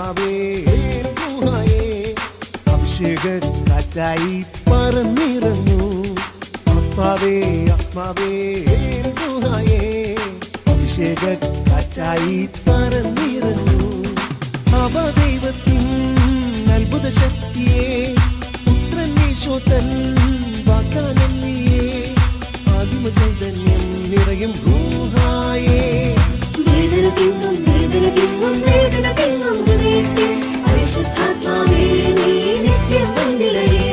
ആത്മാവേ ഗുഹായേ അഭിഷേക കാറ്റായി പറന്നിറങ്ങൂ. ആത്മാവേ ആത്മാവേ ഗുഹായേ അഭിഷേക കാറ്റായി പറന്നിറങ്ങൂ. അവദൈവത്തിൻ അത്ഭുത ശക്തിയെ പുത്രൻ യേശോത്തൻ വാഗ്ദാനം നീയേ. ആദിമ ചൈതന്യം നിറയും ഗുഹായേ. വേദന തിങ്ങും വേദന തിങ്ങും വേദന തിങ്ങും ഹൃദയത്തിൽ പരിശുദ്ധാത്മാവേ നീ നിത്യം വന്നിടണേ.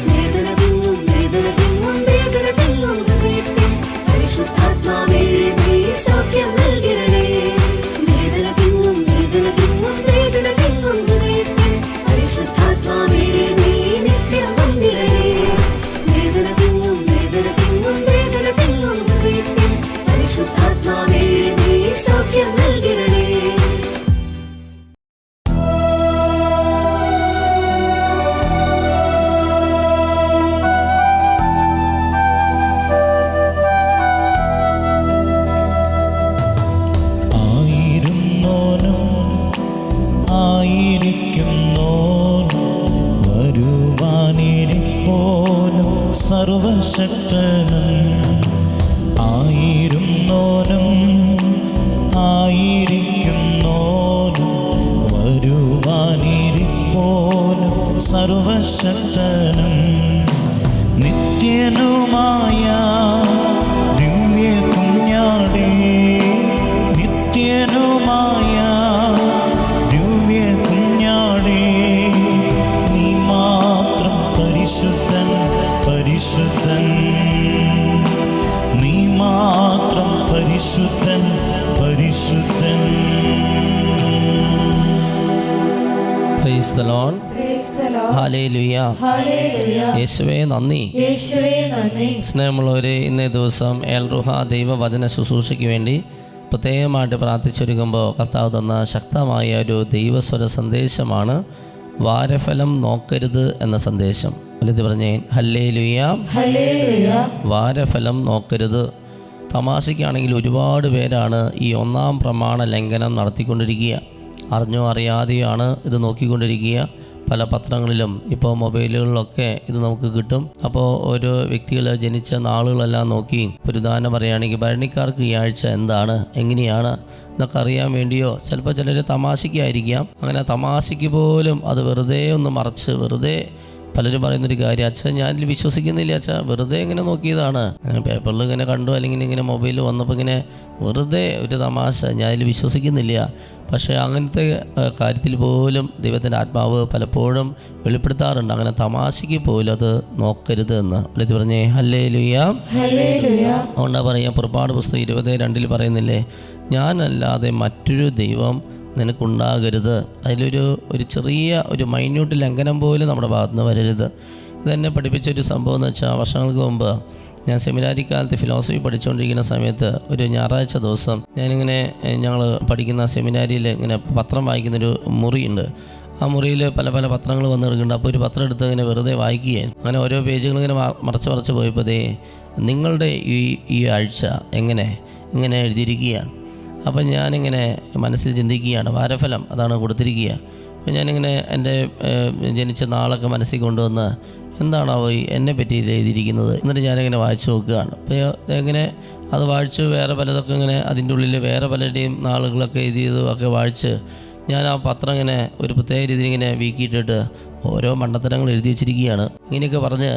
വേദന തിങ്ങും വേദന തിങ്ങും വേദന തിങ്ങും ഹൃദയത്തിൽ പരിശുദ്ധാത്മാവേ നീ സൗഖ്യം നൽകിടണേ. വേദന തിങ്ങും വേദന തിങ്ങും വേദന തിങ്ങും ഹൃദയത്തിൽ പരിശുദ്ധാത്മാവേ നീ നിത്യം വന്നിടണേ. വേദന തിങ്ങും വേദന തിങ്ങും വേദന തിങ്ങും ഹൃദയത്തിൽ പരിശുദ്ധാത്മാവേ നീ സൗഖ്യം നൽകിടണേ. സർവശക്തനും ആയിരുന്നോനും ആയിരിക്കുന്നോനും വരുവാനിരിപ്പോനും സർവശക്തനും നിത്യനുമായ ദിവ്യ കുഞ്ഞാടേ, നിത്യനുമായ ദിവ്യ കുഞ്ഞാടേ, നീ മാത്രം പരിശുദ്ധൻ പരിശുദ്ധൻ, നീ മാത്രം പരിശുദ്ധൻ പരിശുദ്ധൻ. Price the Lord. ഹല്ലേലൂയ. യേശുവേ നന്ദി. സ്നേഹമുള്ളവരെ, ഇന്നേ ദിവസം എൽ റുഹ ദൈവവചന ശുശ്രൂഷയ്ക്ക് വേണ്ടി പ്രത്യേകമായിട്ട് പ്രാർത്ഥിച്ചൊരുക്കുമ്പോൾ കർത്താവ് തന്ന ശക്തമായ ഒരു ദൈവസ്വര സന്ദേശമാണ് വാരഫലം നോക്കരുത് എന്ന സന്ദേശം. വലുത് പറഞ്ഞേ ഹല്ലേലൂയ. വാരഫലം നോക്കരുത്. തമാശയ്ക്കാണെങ്കിൽ ഒരുപാട് പേരാണ് ഈ ഒന്നാം പ്രമാണ ലംഘനം നടത്തിക്കൊണ്ടിരിക്കുക. അറിഞ്ഞോ അറിയാതെയാണ് ഇത് നോക്കിക്കൊണ്ടിരിക്കുക. പല പത്രങ്ങളിലും ഇപ്പോൾ മൊബൈലുകളിലൊക്കെ ഇത് നമുക്ക് കിട്ടും. അപ്പോൾ ഓരോ വ്യക്തികൾ ജനിച്ച നാളുകളെല്ലാം നോക്കി ഒരു ദാനം പറയുകയാണെങ്കിൽ ഭരണിക്കാർക്ക് ഈ ആഴ്ച എന്താണ്, എങ്ങനെയാണ് എന്നൊക്കെ അറിയാൻ വേണ്ടിയോ ചിലപ്പോൾ ചിലർ തമാശയ്ക്കായിരിക്കാം. അങ്ങനെ തമാശയ്ക്ക് പോലും അത് വെറുതെ ഒന്ന് മറച്ച് വെറുതെ പലരും പറയുന്നൊരു കാര്യം, അച്ഛാ ഞാനിൽ വിശ്വസിക്കുന്നില്ല അച്ഛാ, വെറുതെ ഇങ്ങനെ നോക്കിയതാണ്, പേപ്പറിൽ ഇങ്ങനെ കണ്ടു അല്ലെങ്കിൽ ഇങ്ങനെ മൊബൈലിൽ വന്നപ്പോൾ ഇങ്ങനെ വെറുതെ ഒരു തമാശ, ഞാനിൽ വിശ്വസിക്കുന്നില്ല. പക്ഷേ അങ്ങനത്തെ കാര്യത്തിൽ പോലും ദൈവത്തിൻ്റെ ആത്മാവ് പലപ്പോഴും വെളിപ്പെടുത്താറുണ്ട്. അങ്ങനെ തമാശയ്ക്ക് പോലും അത് നോക്കരുത് എന്ന് വിളിച്ച് പറഞ്ഞേ ഹല്ലേലൂയ. അതുകൊണ്ടാണ് പറയാം, പുറപ്പാട് പുസ്തകം 20:2 പറയുന്നില്ലേ, ഞാനല്ലാതെ മറ്റൊരു ദൈവം നിനക്കുണ്ടാകരുത്. അതിലൊരു ചെറിയ ഒരു മൈന്യൂട്ട് ലംഘനം പോലും നമ്മുടെ ഭാഗത്തുനിന്ന് വരരുത്. ഇതെന്നെ പഠിപ്പിച്ചൊരു സംഭവം എന്ന് വെച്ചാൽ, വർഷങ്ങൾക്ക് മുമ്പ് ഞാൻ സെമിനാരി കാലത്ത് ഫിലോസഫി പഠിച്ചുകൊണ്ടിരിക്കുന്ന സമയത്ത് ഒരു ഞായറാഴ്ച ദിവസം ഞാനിങ്ങനെ ഞങ്ങൾ പഠിക്കുന്ന സെമിനാരിയിൽ ഇങ്ങനെ പത്രം വായിക്കുന്നൊരു മുറിയുണ്ട്. ആ മുറിയിൽ പല പല പത്രങ്ങൾ വന്ന് കിടക്കുന്നുണ്ട്. അപ്പോൾ ഒരു പത്രം എടുത്ത് ഇങ്ങനെ വെറുതെ വായിക്കുകയും അങ്ങനെ ഓരോ പേജുകളിങ്ങനെ മറച്ച് പോയപ്പോൾ നിങ്ങളുടെ ഈ ആഴ്ച ഇങ്ങനെ എഴുതിയിരിക്കുകയാണ്. അപ്പം ഞാനിങ്ങനെ മനസ്സിൽ ചിന്തിക്കുകയാണ്, വാരഫലം അതാണ് കൊടുത്തിരിക്കുക. അപ്പോൾ ഞാനിങ്ങനെ എൻ്റെ ജനിച്ച നാളൊക്കെ മനസ്സിൽ കൊണ്ടുവന്ന് എന്താണോ എന്നെ പറ്റി ഇത് എഴുതിയിരിക്കുന്നത് എന്നിട്ട് ഞാനിങ്ങനെ വായിച്ചു നോക്കുകയാണ്. അപ്പോൾ എങ്ങനെ അത് വായിച്ച് വേറെ പലതൊക്കെ ഇങ്ങനെ അതിൻ്റെ ഉള്ളിൽ വേറെ പലരുടെയും നാളുകളൊക്കെ എഴുതിയതൊക്കെ വായിച്ച് ഞാൻ ആ പത്രം ഇങ്ങനെ ഒരു പ്രത്യേക രീതിയിൽ ഇങ്ങനെ വീക്കിയിട്ടിട്ട് ഓരോ മണ്ടത്തരങ്ങൾ എഴുതി വെച്ചിരിക്കുകയാണ്. ഇങ്ങനെയൊക്കെ പറഞ്ഞ്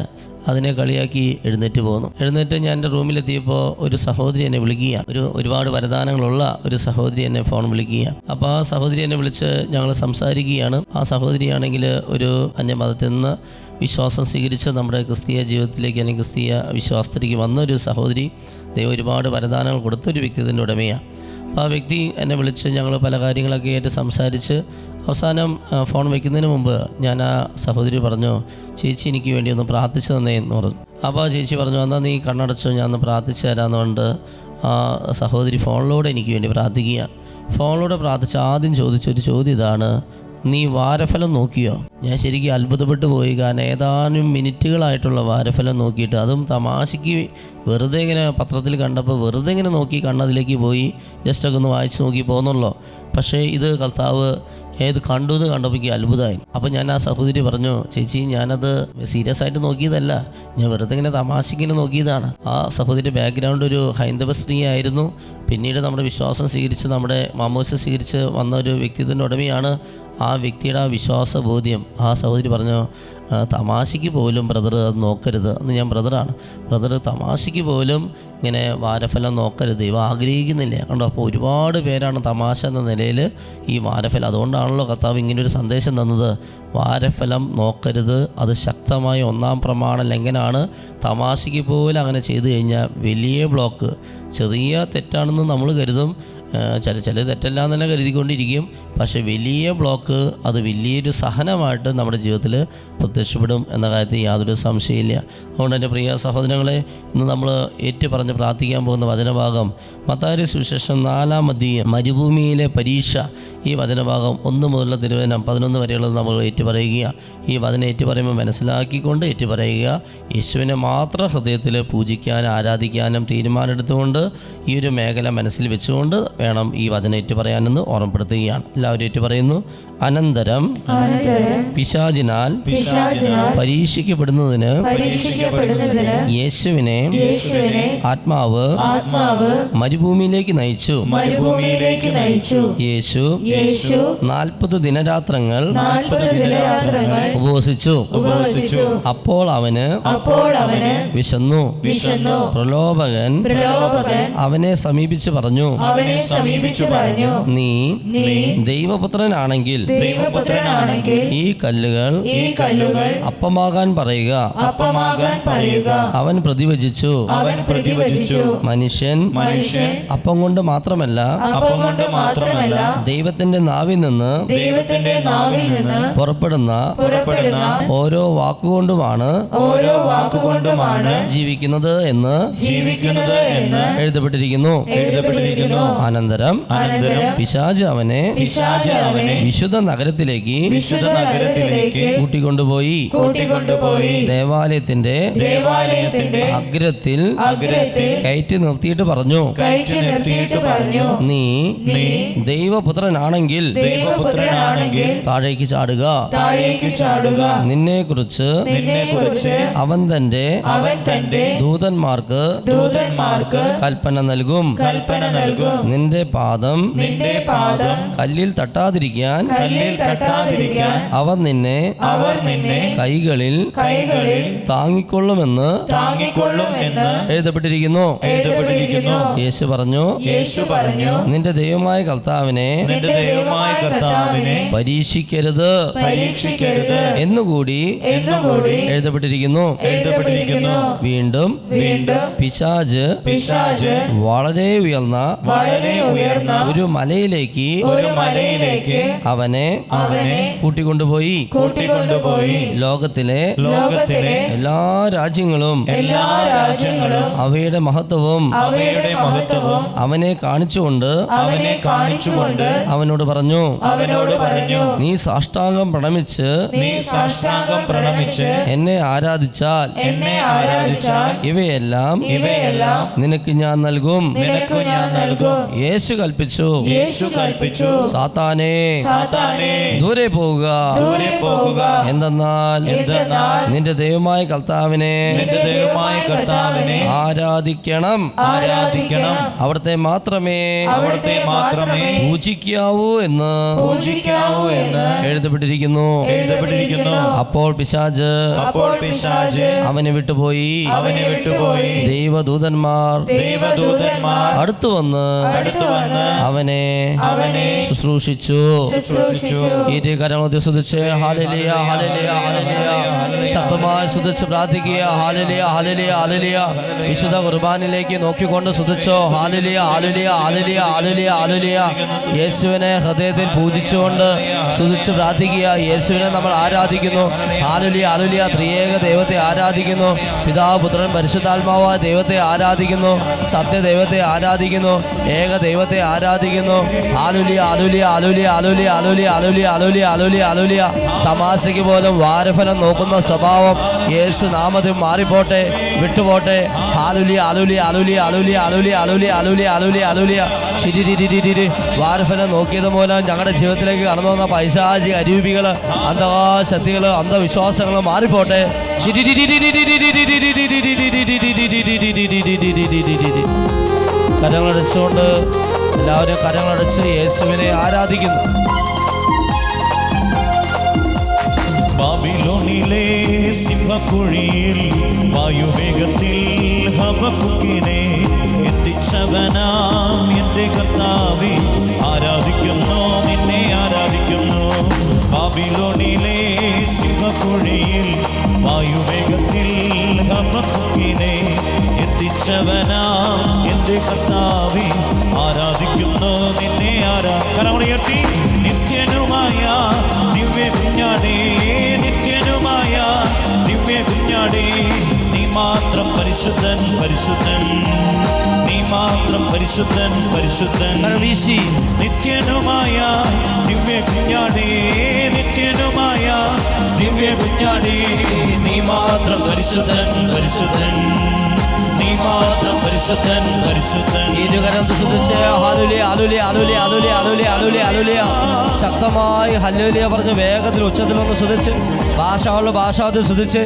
അതിനെ കളിയാക്കി എഴുന്നേറ്റ് പോകുന്നു. എഴുന്നേറ്റ് ഞാൻ എൻ്റെ റൂമിലെത്തിയപ്പോൾ ഒരു സഹോദരി എന്നെ വിളിക്കുകയാണ്. ഒരുപാട് വരദാനങ്ങളുള്ള ഒരു സഹോദരി എന്നെ ഫോൺ വിളിക്കുക. അപ്പോൾ ആ സഹോദരി എന്നെ വിളിച്ച് ഞങ്ങൾ സംസാരിക്കുകയാണ്. ആ സഹോദരിയാണെങ്കിൽ ഒരു അന്യമതത്തിൽ നിന്ന് വിശ്വാസം സ്വീകരിച്ച് നമ്മുടെ ക്രിസ്തീയ ജീവിതത്തിലേക്ക് അല്ലെങ്കിൽ ക്രിസ്തീയ വിശ്വാസത്തിലേക്ക് വന്നൊരു സഹോദരി, ദൈവം ഒരുപാട് വരദാനങ്ങൾ കൊടുത്തൊരു വ്യക്തിത്വത്തിൻ്റെ ഉടമയാണ്. അപ്പോൾ ആ വ്യക്തി എന്നെ വിളിച്ച് ഞങ്ങൾ പല കാര്യങ്ങളൊക്കെ ആയിട്ട് സംസാരിച്ച് അവസാനം ഫോൺ വയ്ക്കുന്നതിന് മുമ്പ് ഞാൻ ആ സഹോദരി പറഞ്ഞു, ചേച്ചി എനിക്ക് വേണ്ടി ഒന്ന് പ്രാർത്ഥിച്ചു തന്നേ എന്ന് പറഞ്ഞു. അപ്പോൾ ആ ചേച്ചി പറഞ്ഞു, എന്നാൽ നീ കണ്ണടച്ചോ, ഞാൻ ഒന്ന് പ്രാർത്ഥിച്ചു തരാമെന്ന് പറഞ്ഞിട്ട് ആ സഹോദരി ഫോണിലൂടെ എനിക്ക് വേണ്ടി പ്രാർത്ഥിക്കുക. ഫോണിലൂടെ പ്രാർത്ഥിച്ച് ആദ്യം ചോദിച്ചൊരു ചോദ്യം ഇതാണ്, നീ വാരഫലം നോക്കിയോ? ഞാൻ ശരിക്കും അത്ഭുതപ്പെട്ടു പോയി. കാരണം ഏതാനും മിനിറ്റുകളായിട്ടുള്ള വാരഫലം നോക്കിയിട്ട്, അതും തമാശയ്ക്ക് വെറുതെ ഇങ്ങനെ പത്രത്തിൽ കണ്ടപ്പോൾ വെറുതെ ഇങ്ങനെ നോക്കി കണ്ണതിലേക്ക് പോയി ജസ്റ്റൊക്കെ ഒന്ന് വായിച്ച് നോക്കി പോകുന്നുള്ളൂ. പക്ഷേ ഇത് കർത്താവ് ഏത് കണ്ടു എന്ന് കണ്ടപ്പോൾ എനിക്ക് അത്ഭുതമായി. അപ്പോൾ ഞാൻ ആ സഹോദരി പറഞ്ഞു, ചേച്ചി ഞാനത് സീരിയസ് ആയിട്ട് നോക്കിയതല്ല, ഞാൻ വെറുതെ ഇങ്ങനെ തമാശയ്ക്കിങ്ങനെ നോക്കിയതാണ്. ആ സഹോദരി ബാക്ക്ഗ്രൗണ്ട് ഒരു ഹൈന്ദവ സ്ത്രീ ആയിരുന്നു. പിന്നീട് നമ്മുടെ വിശ്വാസം സ്വീകരിച്ച് നമ്മുടെ മാമോദിസ സ്വീകരിച്ച് വന്ന ഒരു വ്യക്തിത്വത്തിൻ്റെ ഉടമയാണ്. ആ വ്യക്തിയുടെ ആ വിശ്വാസ ബോധ്യം ആ സഹോദരി പറഞ്ഞു, തമാശയ്ക്ക് പോലും ബ്രദർ അത് നോക്കരുത്. അന്ന് ഞാൻ ബ്രദറാണ്. ബ്രദർ തമാശയ്ക്ക് പോലും ഇങ്ങനെ വാരഫലം നോക്കരുത്, ഇവ ആഗ്രഹിക്കുന്നില്ല. കണ്ടോ? അപ്പോൾ ഒരുപാട് പേരാണ് തമാശ എന്ന നിലയിൽ ഈ വാരഫലം. അതുകൊണ്ടാണല്ലോ കർത്താവ് ഇങ്ങനൊരു സന്ദേശം തന്നത്, വാരഫലം നോക്കരുത്, അത് ശക്തമായ 1-ാം പ്രമാണ ലംഘനമാണ്. തമാശയ്ക്ക് പോലും അങ്ങനെ ചെയ്തു കഴിഞ്ഞാൽ വലിയ ബ്ലോക്ക്. ചെറിയ തെറ്റാണെന്ന് നമ്മൾ കരുതും, ചില തെറ്റല്ല എന്ന് തന്നെ കരുതിക്കൊണ്ടിരിക്കും. പക്ഷേ വലിയ ബ്ലോക്ക്, അത് വലിയൊരു സഹനമായിട്ട് നമ്മുടെ ജീവിതത്തിൽ പ്രത്യക്ഷപ്പെടും എന്ന കാര്യത്തിൽ യാതൊരു സംശയമില്ല. അതുകൊണ്ട് എൻ്റെ പ്രിയ സഹോദരങ്ങളെ, ഇന്ന് നമ്മൾ ഏറ്റുപറഞ്ഞ് പ്രാർത്ഥിക്കാൻ പോകുന്ന വചനഭാഗം മത്തായിയുടെ സുവിശേഷം 4-ാം അധ്യായം മരുഭൂമിയിലെ പരീക്ഷ. ഈ വചനഭാഗം 1 മുതലുള്ള തിരുവചനം 11 വരെയുള്ളത് നമ്മൾ ഏറ്റുപറയുക. ഈ വചനം ഏറ്റുപറയുമ്പോൾ മനസ്സിലാക്കിക്കൊണ്ട് ഏറ്റുപറയുക. യേശുവിനെ മാത്രം ഹൃദയത്തിൽ പൂജിക്കാനും ആരാധിക്കാനും തീരുമാനമെടുത്തുകൊണ്ട് ഈ ഒരു മേഖല മനസ്സിൽ വെച്ചുകൊണ്ട് വേണം ഈ വചനം ഏറ്റുപറയാനെന്ന് ഓർമ്മപ്പെടുത്തുകയാണ്. എല്ലാവരും ഏറ്റുപറയുന്നു. അനന്തരം പിശാചിനാൽ പരീക്ഷിക്കപ്പെടുന്നതിന് യേശുവിനെ ആത്മാവ് മരുഭൂമിയിലേക്ക് നയിച്ചു. യേശു 40 ദിനരാത്രങ്ങൾ ഉപവസിച്ചു. അപ്പോൾ അവന് വിശന്നു. പ്രലോഭകൻ അവനെ സമീപിച്ച് പറഞ്ഞു, നീ ദൈവപുത്രനാണെങ്കിൽ ഈ കല്ലുകൾ അപ്പമാകാൻ പറയുക. അവൻ പ്രതിവചിച്ചു, മനുഷ്യൻ അപ്പം കൊണ്ട് മാത്രമല്ല ദൈവത്തിന്റെ നാവിൽ നിന്ന് പുറപ്പെടുന്ന ഓരോ വാക്കുകൊണ്ടുമാണ് ജീവിക്കുന്നത് എന്ന് എഴുതപ്പെട്ടിരിക്കുന്നു. അനന്തരം പിശാച് അവനെ വിശുദ്ധ നഗരത്തിലേക്ക് കൂട്ടിക്കൊണ്ടുപോയി ദേവാലയത്തിന്റെ അഗ്രത്തിൽ കയറ്റി നിർത്തിയിട്ട് പറഞ്ഞു, നീ ദൈവപുത്രനാണെങ്കിൽ താഴേക്ക് ചാടുക. നിന്നെ കുറിച്ച് അവൻ തന്റെ ദൂതന്മാർക്ക് കൽപ്പന നൽകും. നിന്റെ പാദം കല്ലിൽ തട്ടാതിരിക്കാൻ അവർ നിന്നെ കൈകളിൽ താങ്ങിക്കൊള്ളുമെന്ന് എഴുതപ്പെട്ടിരിക്കുന്നു. യേശു പറഞ്ഞു, നിന്റെ ദൈവമായ കർത്താവിനെ പരീക്ഷിക്കരുത് എന്നുകൂടി എഴുതപ്പെട്ടിരിക്കുന്നു. വീണ്ടും പിശാച് വളരെ ഉയർന്ന ഒരു മലയിലേക്ക് അവനെ കൂട്ടിക്കൊണ്ടുപോയി. ലോകത്തിലെ എല്ലാ രാജ്യങ്ങളും അവയുടെ മഹത്വവും അവനെ കാണിച്ചുകൊണ്ട് അവനോട് പറഞ്ഞു, നീ സാഷ്ടാംഗം പ്രണമിച്ച് എന്നെ ആരാധിച്ചാൽ ഇവയെല്ലാം നിനക്ക് ഞാൻ നൽകും. യേശു കൽപ്പിച്ചു, സാത്താനേ ദൂരെ പോവുക. എന്തെന്നാൽ നിന്റെ ദൈവമായ കർത്താവിനെ ആരാധിക്കണം. അവിടുത്തെ മാത്രമേ പൂജിക്കാവൂ എന്ന് എഴുതപ്പെട്ടിരിക്കുന്നു. അപ്പോൾ പിശാച് അവനെ വിട്ടുപോയി. ദൈവദൂതന്മാർ അടുത്തു വന്ന് അവനെ ശുശ്രൂഷിച്ചു. ശബ്ദമായി സ്തുതിച്ച് പ്രാർത്ഥിക്കുക. Hallelujah, hallelujah, hallelujah. വിശുദ്ധ കുർബാനയിലേക്ക് നോക്കിക്കൊണ്ട് സ്തുതിച്ചോ. Hallelujah, hallelujah, hallelujah, hallelujah, hallelujah. യേശുവിനെ ഹൃദയത്തിൽ പൂജിച്ചുകൊണ്ട് സ്തുതിച്ച് പ്രാർത്ഥിക്കുക. യേശുവിനെ നമ്മൾ ആരാധിക്കുന്നു. Hallelujah, hallelujah. ത്രിയേക ദൈവത്തെ ആരാധിക്കുന്നു. പിതാവ്, പുത്രൻ, പരിശുദ്ധാത്മാവായ ദൈവത്തെ ആരാധിക്കുന്നു. സത്യദൈവത്തെ ആരാധിക്കുന്നു. ഏക ദൈവത്തെ ആരാധിക്കുന്നു. ആലുലിയ ആലുലിയ ആലുലിയ ആലുലിയ ആലുലിയ ആലുലിയ ആലുലിയ ആലുലിയ ആലുലിയ. തമാശയ്ക്ക് പോലും വാരഫലം നോക്കുന്ന സ്വഭാവം യേശു നാമത്തിൽ മാറിപ്പോട്ടെ, വിട്ടുപോട്ടെ. ആലുലിയ ആലുലിയ ആലുലിയ ആലുലിയ ആലുലിയ ആലുലിയ ആലുലിയ ആലുലിയ ആലുലിയ. ശിരിരിരിരിരി. വാരഫലം നോക്കിയത് മൂലം ഞങ്ങളുടെ ജീവിതത്തിലേക്ക് കടന്നു വന്ന പൈശാചി അരൂപികൾ, അന്ധശക്തികൾ, അന്ധവിശ്വാസങ്ങൾ മാറിപ്പോട്ടെ. കരങ്ങളടച്ചുകൊണ്ട് എല്ലാവരും കരങ്ങളടച്ച് യേശുവിനെ ആരാധിക്കുന്നു. ബാബിലോണിലെ സിംഹക്കുഴിയിൽ വായുവേഗത്തിൽ ഹബക്കുക്കിനെ എത്തിച്ചവനാം എൻ്റെ കർത്താവേ, ആരാധിക്കുന്നു, നിന്നെ ആരാധിക്കുന്നു. ബാബിലോണിലെ സിംഹക്കുഴിയിൽ വായുവേഗത്തിൽ ഹബക്കുക്കിനെ എത്തിച്ചവനാം എൻ്റെ കർത്താവേ, ആരാധിക്കുന്നു, നിന്നെ കരമുയർത്തി. നിത്യനുമായ ദിവ്യ കുഞ്ഞാടേ, നിത്യനുമായ ദിവ്യ കുഞ്ഞാടേ, നീ മാത്രം പരിശുദ്ധൻ, പരിശുദ്ധൻ, നീ മാത്രം പരിശുദ്ധൻ, പരിശുദ്ധൻ. നിത്യനുമായ ദിവ്യ കുഞ്ഞാടേ, നിത്യനുമായ ദിവ്യ കുഞ്ഞാടേ, നീ മാത്രം പരിശുദ്ധൻ, പരിശുദ്ധൻ, നീ മാത്രം പരിശുദ്ധൻ, പരിശുദ്ധൻ. ഇരുകരം സ്തുതിച്ച് hallelujah hallelujah hallelujah hallelujah hallelujah hallelujah. ശക്തമായി ഹല്ലേലൂയ പറഞ്ഞ് വേഗത്തിൽ ഉച്ചത്തിലൊന്ന് സ്തുതിച്ച് ഭാഷാവിൽ സ്തുതിച്ച്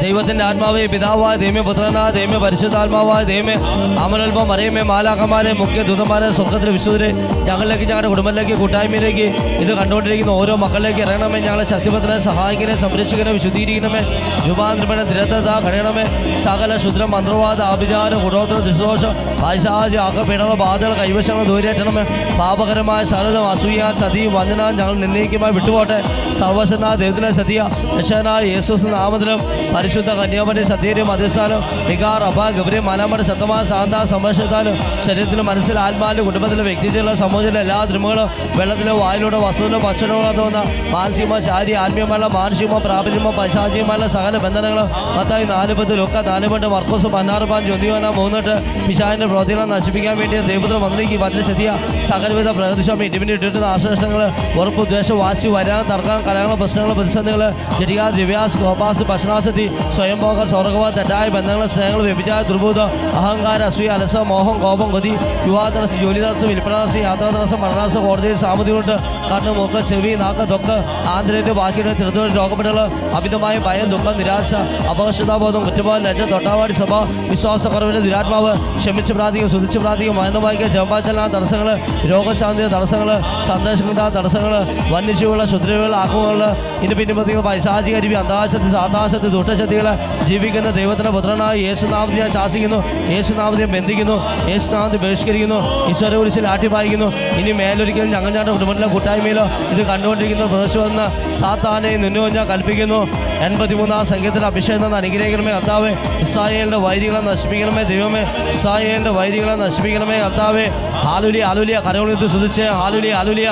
ദൈവത്തിൻ്റെ ആത്മാവേ, പിതാവായ ദൈവമേ, പുത്രനായ ദൈവമേ, പരിശുദ്ധാത്മാവായ ദൈവമേ, അമലോത്ഭവം അറിയമേ, മാലാഖമാരെ, മുഖ്യ ദൂതന്മാരെ, സ്വർഗ്ഗത്തിലെ വിശുദ്ധരെ, ഞങ്ങളിലേക്ക്, ഞങ്ങളുടെ കുടുംബത്തിലേക്ക്, കൂട്ടായ്മയിലേക്ക്, ഇത് കണ്ടുകൊണ്ടിരിക്കുന്ന ഓരോ മക്കളിലേക്ക് ഇറങ്ങണമേ. ഞങ്ങളെ ശക്തിപത്രനെ സഹായിക്കണേ, സംരക്ഷിക്കണേ, വിശുദ്ധീകരിക്കണമേ, രൂപാന്തരപ്പെട ദൃഢത കഴിയണമേ. സകല ക്ഷുദ്രം, മന്ത്രവാദ, ആഭിചാരം, കുടോത്രം, ദുഷ്ദോഷം, പൈശാചി, ആക്കപീഡന, ബാധകൾ, കൈവശങ്ങൾ ദൂരേറ്റണമേ. പാപകരമായ സകലതും, അസൂയ, ചതി, വഞ്ചന ഞങ്ങൾ നിന്നയിക്കുമായി വിട്ടുപോട്ടെ. സർവശനായ ദൈവത്തിനെ സത്യ രക്ഷകനായ യേശുവിന്റെ നാമത്തിലും പരിശുദ്ധ കന്യാമരി സത്യരും അധിസ്ഥാനം വികാർ അബ ഗൗരി മലമടി സത്തമായ സാന്ത സംരക്ഷത്താലും ശരീരത്തിലും മനസ്സിലും ആത്മാവിലും കുടുംബത്തിലും വ്യക്തിത്വത്തിലും സമൂഹത്തിലും എല്ലാ ദ്രമങ്ങളും വെള്ളത്തിലും വായിലൂടെ വസ്തുവിലും ഭക്ഷണങ്ങളും തോന്നുന്ന മാനസികമോ ശാരീരിക ആത്മീയമായ മാനുഷികമോ പ്രാപഞ്ചമോ പൈശാചികമായ സകല ബന്ധനങ്ങളും മത്തായി 4:10 ലൂക്ക 4:8 മർക്കോസ് 16:5 ജ്യോതിയോന 3:8 പിശാചിന്റെ പ്രവൃത്തികളെ നശിപ്പിക്കാൻ വേണ്ടി ദൈവത്തിന് വന്നിരിക്കും വചനശക്തിയ സകലവിധ പ്രകൃതിശോഭ ഇടിമിനി ഇട്ടിട്ടുന്ന ആശ്ലേഷണങ്ങൾ ഉറപ്പ് ഉദ്ദേശം വാശി വരാൻ തർക്കം കലഹങ്ങൾ പ്രശ്നങ്ങൾ പ്രതിസന്ധികൾ ജടിക ദിവ്യാസ് കോപാസ് ഭക്ഷണാസക്തി സ്വയംഭോഗ സ്വർഗവ തെറ്റായ ബന്ധങ്ങൾ സ്നേഹങ്ങൾ വ്യഭിചാര ദുർബോധം അഹങ്കാര അസൂയ അലസം മോഹം കോപം കൊതി വിവാഹതടസ്സം ജോലി തടസ്സം വിൽപ്പനതടസ്സം യാത്രാ തടസ്സം പഠനാസം കോടതിയിൽ സാമൂതികൊണ്ട് കണ്ണ് മൂക്ക് ചെവി നാക്ക് തൊക്ക് ആന്തരിക ബാക്കിയുടെ ചെറുതൊഴിൽ രോഗപ്പെടൽ അമിതമായ ഭയം ദുഃഖം നിരാശ അപകർഷതാബോധം കുറ്റബോധം ലജ്ജ തൊട്ടാവാടി സഭ വിശ്വാസക്കുറവിന്റെ ദുരാത്മാവ് ക്ഷമിച്ച് പ്രാർത്ഥിക്കും സുതിച്ച് പ്രാർത്ഥിക്കും മയന്ന് വായിക്കുക ജപചലന തടസ്സങ്ങൾ രോഗശാന്തി തടസ്സങ്ങൾ സന്ദേശങ്ങളുടെ തടസ്സങ്ങൾ വന്യജീവികൾ ശുദ്രവികൾ ആക്രമണങ്ങൾ ഇനി പിന്നിപ്പത്തികൾ പൈശാചിക അരുവി അന്താശക്തി സാധാശക്തി ദുഷ്ടശക്തികൾ ജീവിക്കുന്ന ദൈവത്തിന്റെ പുത്രനായ യേശുനാമത്തെ ഞാൻ ശാസിക്കുന്നു യേശുനാമത്തെ ബന്ധിക്കുന്നു യേശുനാമത്തെ ബഹിഷ്കരിക്കുന്നു ഈശ്വര കുരിശിൽ ആട്ടിപ്പായിക്കുന്നു ഇനി മേലൊരിക്കലും ഞങ്ങളുടെ കുടുംബത്തിലെ കൂട്ടായ്മയിലോ ഇത് കണ്ടുകൊണ്ടിരിക്കുന്ന പ്രവേശിവെന്ന സാത്താനെ നിന്നു ഞാൻ കൽപ്പിക്കുന്നു 83 സംഖ്യത്തിൽ അഭിഷേകം അനുഗ്രഹിക്കണമേ കർത്താവേ ഇസ്രായേലിന്റെ വൈരികളെ നശിപ്പിക്കണമേ ദൈവമേ ഇസ്രായേലിന്റെ വൈരികളെ നശിപ്പിക്കണമേ കർത്താവേ ഹാലുലിയ ഹാലുലിയ കരവുളിത്ത് സ്തുതിച്ച് ഹാലുലിയ ഹാലുലിയ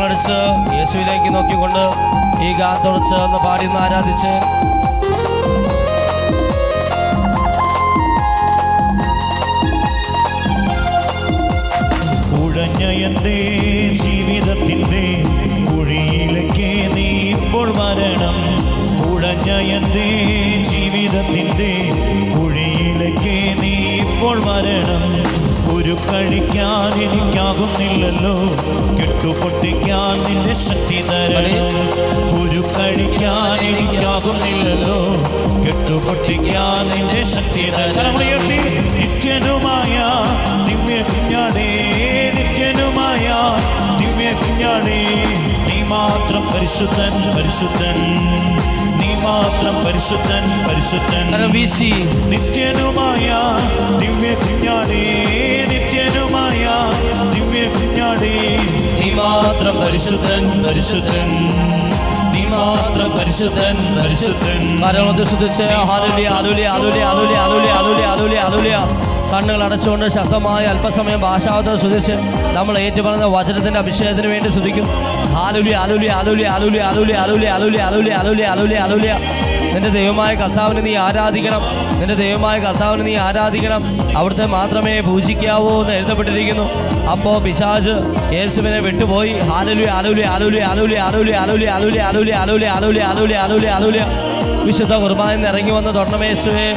ടിച്ച് യേശുവിലേക്ക് നോക്കിക്കൊണ്ട് ഈ ഗാനത്തോട് ചേർന്ന് പാടി ആരാധിച്ച് കുഴഞ്ഞ എൻ്റെ ജീവിതത്തിൻ്റെ കുഴിയിലേക്ക് നീ ഇപ്പോൾ വരണം കുഴഞ്ഞ എൻ്റെ ജീവിതത്തിൻ്റെ കുഴിയിലേക്ക് നീ ഇപ്പോൾ വരണം ഒരു കഴിക്കാൻ എനിക്കാകുന്നില്ലല്ലോ കെട്ടുപൊട്ടിക്കാൻ നിന്റെ ശക്തി തരണം ഒരു കഴിക്കാൻ എനിക്കാകുന്നില്ലല്ലോ കെട്ടുപൊട്ടിക്കാൻ നിന്റെ ശക്തി തരണം നിത്യനുമായ ദിവ്യ കുഞ്ഞാടേ നിത്യനുമായ ദിവ്യ കുഞ്ഞാടേ നീ മാത്രം പരിശുദ്ധൻ പരിശുദ്ധൻ നീ മാത്രം പരിശുദ്ധൻ പരിശുദ്ധൻ നിത്യനുമായ ദിവ്യ കുഞ്ഞാടേ നിത്യനുമായ ദിവ്യ കുഞ്ഞാടേ നീ മാത്രം പരിശുദ്ധൻ പരിശുദ്ധൻ നീ മാത്രം പരിശുദ്ധൻ പരിശുദ്ധൻ കണ്ണുകൾ അടച്ചുകൊണ്ട് ശക്തമായ അല്പസമയം ഭാഷാവതം സ്തുതിച്ച് നമ്മൾ ഏറ്റുപറഞ്ഞ വചനത്തിന്റെ അഭിഷേകത്തിന് വേണ്ടി സ്തുതിക്കും. Hallelujah hallelujah hallelujah hallelujah hallelujah hallelujah hallelujah hallelujah hallelujah hallelujah നിന്റെ ദൈവമായ കർത്താവിനെ നീ ആരാധിക്കണം. നിന്റെ ദൈവമായ കർത്താവിനെ നീ ആരാധിക്കണം. അവിടുത്തെ മാത്രമേ പൂജിക്കാവൂ എന്ന് എഴുതപ്പെട്ടിരിക്കുന്നു. അപ്പോൾ പിശാച് യേശുവിനെ വിട്ടുപോയി. Hallelujah hallelujah hallelujah hallelujah hallelujah hallelujah hallelujah hallelujah hallelujah hallelujah hallelujah hallelujah. വിശുദ്ധ കുർബാനയിൽ നിന്ന് ഇറങ്ങി വന്ന് തൊടണമേ യേശുവേ.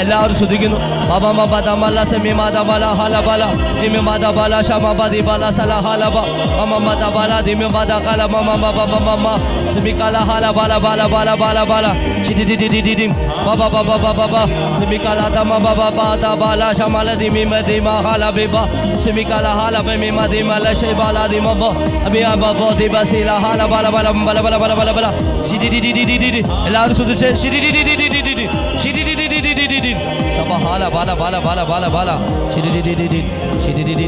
എല്ലാവരും ശ്രദ്ധിക്കുന്നു. Bala shamala di mima di mahala biba simikala hala be mima di mala shay bala di mabo abiya babo di basila hala bala bala bala bala bala bala bala shidi di di di di di elaru suduche shidi di di di di di di shidi di di di di di di sabah hala bala bala bala bala bala shidi di di di di shidi di di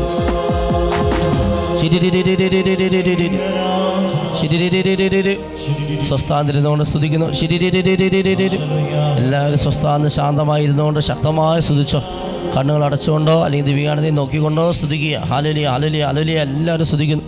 shidi di di di di di di di di സ്വസ്ഥാന്നിരുന്നുകൊണ്ട് സ്തുതിക്കുന്നു. എല്ലാവരും സ്വസ്ഥാന്ന് ശാന്തമായിരുന്നുകൊണ്ട് ശക്തമായി സ്തുതിച്ചോ. കണ്ണുകൾ അടച്ചുകൊണ്ടോ അല്ലെങ്കിൽ ദിവ്യാനന്ദയെ നോക്കിക്കൊണ്ടോ സ്തുതിക്കുക. Hallelujah hallelujah hallelujah. എല്ലാവരും സ്തുതിക്കുന്നു.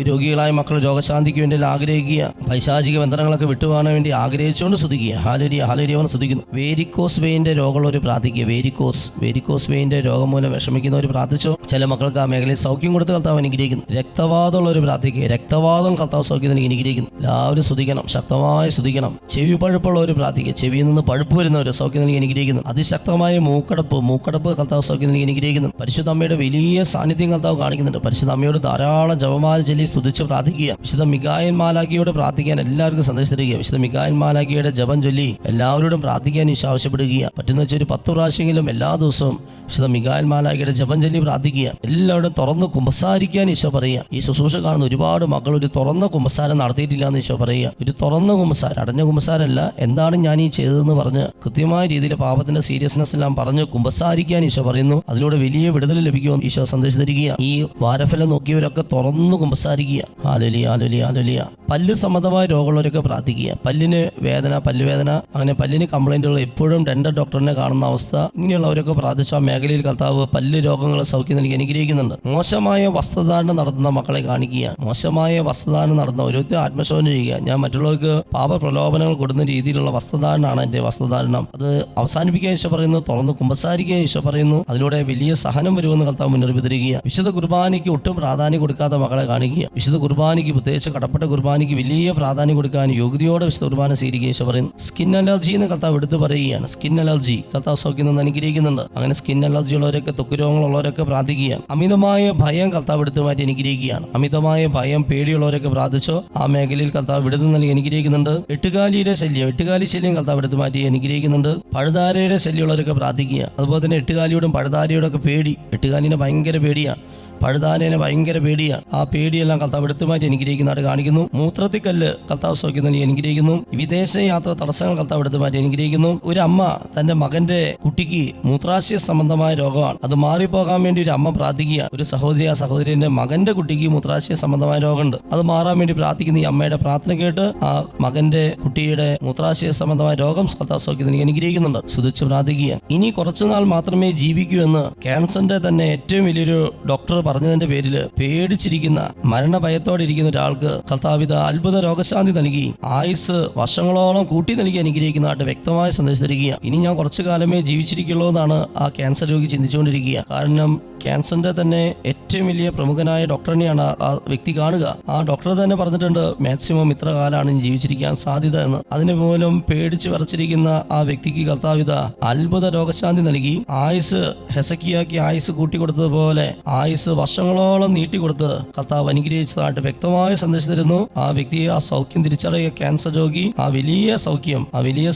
രോഗികളായ മക്കൾ രോഗശാന്തിക്ക് വേണ്ടി ആഗ്രഹിക്കുക. പൈശാചിക ബന്ധനങ്ങളൊക്കെ വിട്ടുപോകാൻ വേണ്ടി ആഗ്രഹിച്ചുകൊണ്ട് സ്തുതിക്കുക. ഹല്ലേലൂയ ഹല്ലേലൂയ സ്തുതിക്കുന്നു. വേരിക്കോസ് വെയിൻ്റെ രോഗമുള്ളവർ പ്രാർത്ഥിക്കുക. വേരിക്കോസ് വെയിൻ്റെ രോഗം മൂലം വിഷമിക്കുന്നവർ പ്രാർത്ഥിച്ചോ. ചില മക്കൾക്ക് ആ മേഖലയിൽ സൗഖ്യം കൊടുത്ത് കർത്താവ് അനുഗ്രഹിക്കുന്നു. രക്തവാദമുള്ളവർ പ്രാർത്ഥിക്കുക. രക്തവാദം കർത്താവ് സൗഖ്യത്തിന് അനുഗ്രഹിക്കുന്നു. എല്ലാവരും സ്തുതിക്കണം, ശക്തമായി സ്തുതിക്കണം. ചെവി പഴുപ്പുള്ളവർ പ്രാർത്ഥിക്കുക. ചെവിയിൽ നിന്ന് പഴുപ്പ് വരുന്നവർ സൗഖ്യത്തിന് അനുഗ്രഹിക്കുന്നു. അതിശക്തമായ മൂക്കടപ്പ് കർത്താവ് സൗഖ്യത്തിന് അനുഗ്രഹിക്കുന്നു. പരിശുദ്ധ അമ്മയുടെ വലിയ സാന്നിധ്യം കർത്താവ് കാണിക്കുന്നുണ്ട്. പരിശുദ്ധ അമ്മയോട് ധാരാളം ജപമാല ചൊല്ലി സ്തുതിച്ച് പ്രാർത്ഥിക്കുക. വിശുദ്ധ മിഖായേൽ മാലാഖയോട് പ്രാർത്ഥിക്കാൻ എല്ലാവർക്കും സന്ദേശം തരിക. വിശുദ്ധ മിഖായേൽ മാലാഖയുടെ ജപം ചൊല്ലി എല്ലാവരോടും പ്രാർത്ഥിക്കാൻ ഈശോ ആവശ്യപ്പെടുക. പറ്റുന്ന വെച്ചാൽ ഒരു 10 പ്രാവശ്യമെങ്കിലും എല്ലാ ദിവസവും വിശുദ്ധ മിഖായേൽ മാലാഖയുടെ ജപം ചൊല്ലി പ്രാർത്ഥിക്കുക. എല്ലാവരും തുറന്ന് കുമ്പസാരിക്കാൻ ഈശോ പറയുക. ഈ ശുശ്രൂഷ കാണുന്ന ഒരുപാട് മക്കൾ ഒരു തുറന്ന കുമ്പസാരം നടത്തിയിട്ടില്ല എന്ന് ഈശോ പറയുക. ഒരു തുറന്ന കുമ്പസാരം, അടഞ്ഞ കുമ്പസാരമല്ല, എന്താണ് ഞാൻ ഈ ചെയ്തതെന്ന് പറഞ്ഞ് കൃത്യമായ രീതിയിൽ പാപത്തിന്റെ സീരിയസ്നെസ് എല്ലാം പറഞ്ഞ് കുമ്പസാരിക്കാൻ ഈശോ പറയുന്നു. അതിലൂടെ വലിയ വിടുതൽ ലഭിക്കുമെന്ന് ഈശോ സന്ദേശം തരിക. ഈ വാരഫലം നോക്കിയവരൊക്കെ തുറന്നു കുമ്പസാരിക്കുക. Hallelujah hallelujah hallelujah. പല്ല് സംബന്ധമായ രോഗമുള്ളവരൊക്കെ പ്രാർത്ഥിക്കുക. പല്ലിന് വേദന, പല്ലുവേദന, അങ്ങനെ പല്ലിന് കംപ്ലൈന്റുകൾ, എപ്പോഴും ഡെന്റൽ ഡോക്ടറിനെ കാണുന്ന അവസ്ഥ, ഇങ്ങനെയുള്ളവരൊക്കെ പ്രാർത്ഥിച്ച ആ മേഖലയിൽ കർത്താവ് പല്ല് രോഗങ്ങളെ സൗഖ്യം നൽകി അനുഗ്രഹിക്കുന്നുണ്ട്. മോശമായ വസ്ത്രധാരണം നടത്തുന്ന മക്കളെ കാണിക്കുക. മോശമായ വസ്ത്രധാരണം നടത്തുന്ന ഓരോരുത്തരും ആത്മശോധന ചെയ്യുക. ഞാൻ മറ്റുള്ളവർക്ക് പാപ പ്രലോഭനങ്ങൾ കൊടുക്കുന്ന രീതിയിലുള്ള വസ്ത്രധാരണമാണ് എൻ്റെ വസ്ത്രധാരണം. അത് അവസാനിപ്പിക്കാൻ ഈശോ പറയുന്നു. തുറന്ന് കുമ്പസാരിക്കാൻ ഈശോ പറയുന്നു. അതിലൂടെ വലിയ സഹനം വരുമെന്ന് കർത്താവ് മുന്നറിയിപ്പ് തരിക. വിശുദ്ധ കുർബാനയ്ക്ക് ഒട്ടും പ്രാധാന്യം കൊടുക്കാത്ത മക്കളെ കാണിക്കുക. വിശുദ്ധ കുർബാനയ്ക്ക്, പ്രത്യേകിച്ച് കടപ്പെട്ട കുർബാനയ്ക്ക് വലിയ പ്രാധാന്യം കൊടുക്കാൻ യോഗ്യതയോടെ വിശുദ്ധ കുർബാന സ്വീകരിക്കുക ഈശോ പറയുന്നു. സ്കിൻ അലർജി എന്ന് കർത്താവ് എടുത്ത് പറയുകയാണ്. സ്കിൻ അലർജി കർത്താവ് സൗഖ്യം നിന്ന് അനുഗ്രഹിക്കുന്നുണ്ട്. അങ്ങനെ സ്കിൻ അലർജി ഉള്ളവരൊക്കെ, ത്വക്ക് രോഗങ്ങളുള്ളവരൊക്കെ പ്രാർത്ഥിക്കുക. അമിതമായ ഭയം കർത്താവ് എടുത്ത് മാറ്റി അനുഗ്രഹിക്കുകയാണ്. അമിതമായ ഭയം, പേടിയുള്ളവരൊക്കെ പ്രാർത്ഥിച്ചോ. ആ മേഖലയിൽ കർത്താവ് വിടുതൽ നൽകി അനുഗ്രഹിക്കുന്നുണ്ട്. എട്ടുകാലി ശല്യം കർത്താവ് എടുത്ത് മാറ്റി അനുഗ്രഹിക്കുന്നുണ്ട്. പഴുതാരയുടെ ശല്യമുള്ളവരൊക്കെ പ്രാർത്ഥിക്കുക. അതുപോലെ തന്നെ എട്ടുകാലിയോടും പഴുതാരയോടും ഒക്കെ പേടി. എട്ടുകാലിനെ ഭയങ്കര പേടിയാണ്, പഴുതാരേനെ ഭയങ്കര പേടിയാണ്. ആ പേടിയെല്ലാം കർത്താവ് എടുത്തു മാറ്റി അനുഗ്രഹിക്കുന്നതായിട്ട് കാണിക്കുന്നു. മൂത്രത്തിക്കല്ല് കർത്താവ് സൗഖ്യം നൽകി അനുഗ്രഹിക്കുന്നു. വിദേശ യാത്ര തടസ്സങ്ങൾ കർത്താവ് എടുത്തു മാറ്റി അനുഗ്രഹിക്കുന്നു. ഒരു അമ്മ തന്റെ മകന്റെ കുട്ടിക്ക് മൂത്രാശയ സംബന്ധമായ രോഗമാണ്, അത് മാറിപ്പോകാൻ വേണ്ടി ഒരു അമ്മ പ്രാർത്ഥിക്കുക. ഒരു സഹോദരിന്റെ മകന്റെ കുട്ടിക്ക് മൂത്രാശയ സംബന്ധമായ രോഗമുണ്ട്, അത് മാറാൻ വേണ്ടി പ്രാർത്ഥിക്കുന്ന ഈ അമ്മയുടെ പ്രാർത്ഥന കേട്ട് ആ മകന്റെ കുട്ടിയുടെ മൂത്രാശയ സംബന്ധമായ രോഗം കർത്താവ് സൗഖ്യം നൽകി അനുഗ്രഹിക്കുന്നുണ്ട്. സ്തുതിച്ച് പ്രാർത്ഥിക്കുക. ഇനി കുറച്ചുനാൾ മാത്രമേ ജീവിക്കൂ എന്ന് ക്യാൻസറിന്റെ തന്നെ ഏറ്റവും വലിയൊരു ഡോക്ടർ പറഞ്ഞതിന്റെ പേരിൽ പേടിച്ചിരിക്കുന്ന, മരണഭയത്തോടെ ഇരിക്കുന്ന ഒരാൾക്ക് കർത്താവിത അത്ഭുത രോഗശാന്തി നൽകി ആയുസ് വർഷങ്ങളോളം കൂട്ടി നൽകി അനുഗ്രഹിക്കുന്നതായിട്ട് വ്യക്തമായ സന്ദേശം തരിക. ഇനി ഞാൻ കുറച്ചു കാലമേ ജീവിച്ചിരിക്കുള്ളൂ എന്നാണ് ആ ക്യാൻസർ രോഗി ചിന്തിച്ചുകൊണ്ടിരിക്കുക. കാരണം ക്യാൻസറിന്റെ തന്നെ ഏറ്റവും വലിയ പ്രമുഖനായ ഡോക്ടറിനെയാണ് ആ വ്യക്തി കാണുക. ആ ഡോക്ടർ തന്നെ പറഞ്ഞിട്ടുണ്ട് മാക്സിമം ഇത്ര കാലമാണ് ജീവിച്ചിരിക്കാൻ സാധ്യത എന്ന്. അതിന് മൂലം പേടിച്ച് വിറച്ചിരിക്കുന്ന ആ വ്യക്തിക്ക് കർത്താവിത അത്ഭുത രോഗശാന്തി നൽകി ആയുസ് ഹെസക്കിയാക്കി ആയുസ് കൂട്ടിക്കൊടുത്തതുപോലെ ആയുസ് വർഷങ്ങളോളം നീട്ടിക്കൊടുത്ത് കർത്താവ് അനുഗ്രഹിച്ചതായിട്ട് വ്യക്തമായ സന്ദേശം തരുന്നു. ആ വ്യക്തിയെ ആ സൗഖ്യം തിരിച്ചറിയുക. ക്യാൻസർ രോഗി ആ വലിയ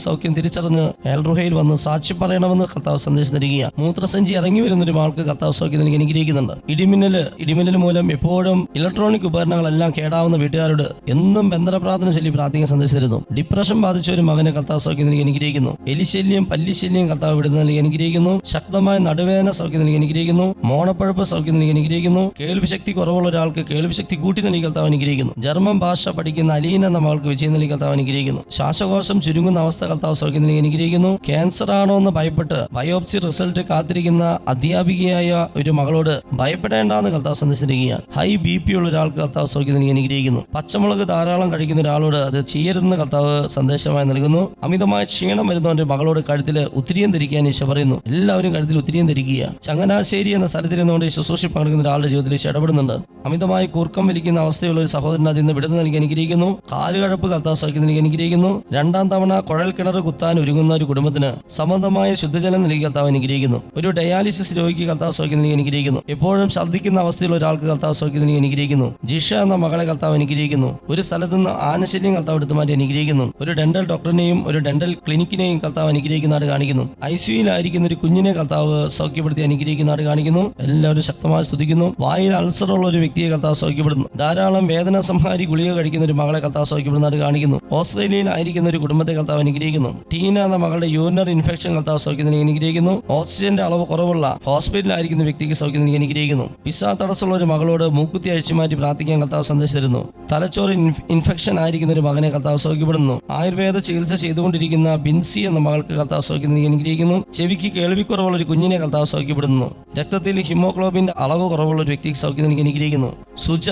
സൗഖ്യം തിരിച്ചറിഞ്ഞ് എൽറുഹയിൽ വന്ന് സാക്ഷി പറയണമെന്ന് കർത്താവ് സന്ദേശം തരിക. മൂത്രസഞ്ചി ഇറങ്ങി വരുന്ന ഒരു ആൾക്ക് കർത്താവ് സൗഖ്യം നൽകി അനുഗ്രഹിക്കുന്നുണ്ട്. ഇടിമിന്നൽ മൂലം എപ്പോഴും ഇലക്ട്രോണിക് ഉപകരണങ്ങളെല്ലാം കേടാവുന്ന വീട്ടുകാരോട് എന്നും ബന്ധന പ്രാർത്ഥന ചൊല്ലി പ്രാർത്ഥിക്കാൻ സന്ദേശം തരുന്നു. ഡിപ്രഷൻ ബാധിച്ച ഒരു മകനെ കർത്താവ് സൗഖ്യം നൽകി അനുഗ്രഹിക്കുന്നു. എലിശല്യം, പല്ലിശല്യം കർത്താവ് വിടുന്ന നൽകി അനുഗ്രഹിക്കുന്നു. ശക്തമായ നടുവേദന സൗഖ്യം നൽകി അനുഗ്രഹിക്കുന്നു. മോണപ്പഴുപ്പ് സൗഖ്യം നൽകി അനുഗ്രഹിക്കുന്നു. അനുഗ്രഹിക്കുന്നു. കേൾവി ശക്തി കുറവുള്ള ഒരാൾക്ക് കേൾവി ശക്തി കൂട്ടി നൽകി കർത്താവ് അനുഗ്രഹിക്കുന്നു. ജർമ്മൻ ഭാഷ പഠിക്കുന്ന അലീന എന്ന മകൾക്ക് വിജയം നൽകി കർത്താവ് അനുഗ്രഹിക്കുന്നു. ശ്വാസകോശം ചുരുങ്ങുന്ന അവസ്ഥ കർത്താവ് സൗഖ്യം നൽകി അനുഗ്രഹിക്കുന്നു. ക്യാൻസർ ആണോ എന്ന് ഭയപ്പെട്ട് ബയോപ്സി റിസൾട്ട് കാത്തിരിക്കുന്ന അധ്യാപികയായ ഒരു മകളോട് ഭയപ്പെടേണ്ടെന്ന് കർത്താവ് സന്ദർശിച്ചിരിക്കുകയാണ്. ഹൈ BP ഉള്ള ഒരാൾക്ക് കർത്താവ് സൗഖ്യം നൽകി അനുഗ്രഹിക്കുന്നു. പച്ചമുളക് ധാരാളം കഴിക്കുന്ന ഒരാളോട് അത് ചെയ്യരുതെന്ന് കർത്താവ് സന്ദേശമായി നൽകുന്നു. അമിതമായ ക്ഷീണം വരുന്നവന്റെ മകളോട് കഴുത്തിൽ ഉത്തിരിയം ധരിക്കാൻ ഈശോ പറയുന്നു. എല്ലാവരും കഴുത്തിൽ ഉത്തിരിയം ധരിക്കുക. ചങ്ങനാശ്ശേരി എന്ന സ്ഥലത്തിരുന്നുകൊണ്ട് ശുശ്രൂഷ പങ്കെടുക്കുന്ന ഒരാളുടെ ജീവിതത്തിൽ ഈശോ ഇടപെടുന്നുണ്ട്. അമിതമായി കൂർക്കം വലിക്കുന്ന അവസ്ഥയുള്ള ഒരു സഹോദരൻ അതിൽ നിന്ന് വിടുതൽ നൽകി അനുഗ്രഹിക്കുന്നു. കാലുകഴപ്പ് കർത്താവ് സൗഖ്യം നൽകി അനുഗ്രഹിക്കുന്നു. രണ്ടാം തവണ കുഴൽ കിണർ കുത്താൻ ഒരുങ്ങുന്ന ഒരു കുടുംബത്തിന് സമൃദ്ധമായ ശുദ്ധജലം നൽകി കർത്താവ് അനുഗ്രഹിക്കുന്നു. ഒരു ഡയാലിസിസ് രോഗിക്ക് കർത്താവ് സൗഖ്യം നൽകി അനുഗ്രഹിക്കുന്നു. എപ്പോഴും ഛർദ്ദിക്കുന്ന അവസ്ഥയുള്ള ഒരാൾക്ക് കർത്താവ് സൗഖ്യം നൽകി അനുഗ്രഹിക്കുന്നു. ജിഷ എന്ന മകളെ കർത്താവ് അനുഗ്രഹിക്കുന്നു. ഒരു സ്ഥലത്ത് നിന്ന് ആനശല്യം കർത്താവ് എടുത്തു മാറ്റി അനുഗ്രഹിക്കുന്നു. ഒരു ഡെന്റൽ ഡോക്ടറിനെയും ഒരു ഡെന്റൽ ക്ലിനിക്കിനെയും കർത്താവ് അനുഗ്രഹിക്കുന്നതായിട്ട് കാണിക്കുന്നു. ICUയിലായിരിക്കുന്ന ഒരു കുഞ്ഞിനെ കർത്താവ് സൗഖ്യപ്പെടുത്തി അനുഗ്രഹിക്കുന്നതായിട്ട് കാണിക്കുന്നു. എല്ലാവരും ശക്തമായി സ്തുതിക്കുന്നു. വായിൽ അൾസറുള്ള ഒരു വ്യക്തിയെ കർത്താവ് സൗഖ്യപ്പെടുന്നു. ധാരാളം വേദന സംഹാരി ഗുളിക കഴിക്കുന്ന ഒരു മകളെ കർത്താവ് സൗഖ്യപ്പെടുന്നതായിട്ട് കാണിക്കുന്നു. ഓസ്ട്രേലിയയിലായിരിക്കുന്ന ഒരു കുടുംബത്തെ കർത്താവ് അനുഗ്രഹിക്കുന്നു. ടീന എന്ന മകളുടെ യൂറിനറി ഇൻഫെക്ഷൻ കർത്താവ് സൗഖ്യം നൽകി അനുഗ്രഹിക്കുന്നു. ഓക്സിജന്റെ അളവ് കുറവുള്ള ഹോസ്പിറ്റലിലായിരിക്കുന്ന വ്യക്തിക്ക് സൗഖ്യം നൽകി അനുഗ്രഹിക്കുന്നു. പിസ തടസ്സമുള്ള ഒരു മകളോട് മൂക്കുത്തി അഴിച്ചുമാറ്റി പ്രാർത്ഥിക്കാൻ കർത്താവ് സന്ദേശം തരുന്നു. തലച്ചോറ് ഇൻഫെക്ഷൻ ആയിരിക്കുന്ന ഒരു മകനെ കർത്താവ് സൗഖ്യപ്പെടുന്നു. ആയുർവേദ ചികിത്സ ചെയ്തുകൊണ്ടിരിക്കുന്ന ബിൻസി എന്ന മകൾക്ക് കർത്താവ് സൗഖ്യം നൽകി അനുഗ്രഹിക്കുന്നു. ചെവിക്ക് കേൾവിക്കുറവുള്ള ഒരു കുഞ്ഞിനെ കർത്താവ് സൗഖ്യപ്പെടുന്നു. രക്തത്തിൽ ഹിമോഗ്ലോബിന്റെ അളവ് കുറവുള്ള ഒരു വ്യക്തിക്ക് സൗഖ്യം നൽകി അനുഗ്രഹിക്കുന്നു. സുജ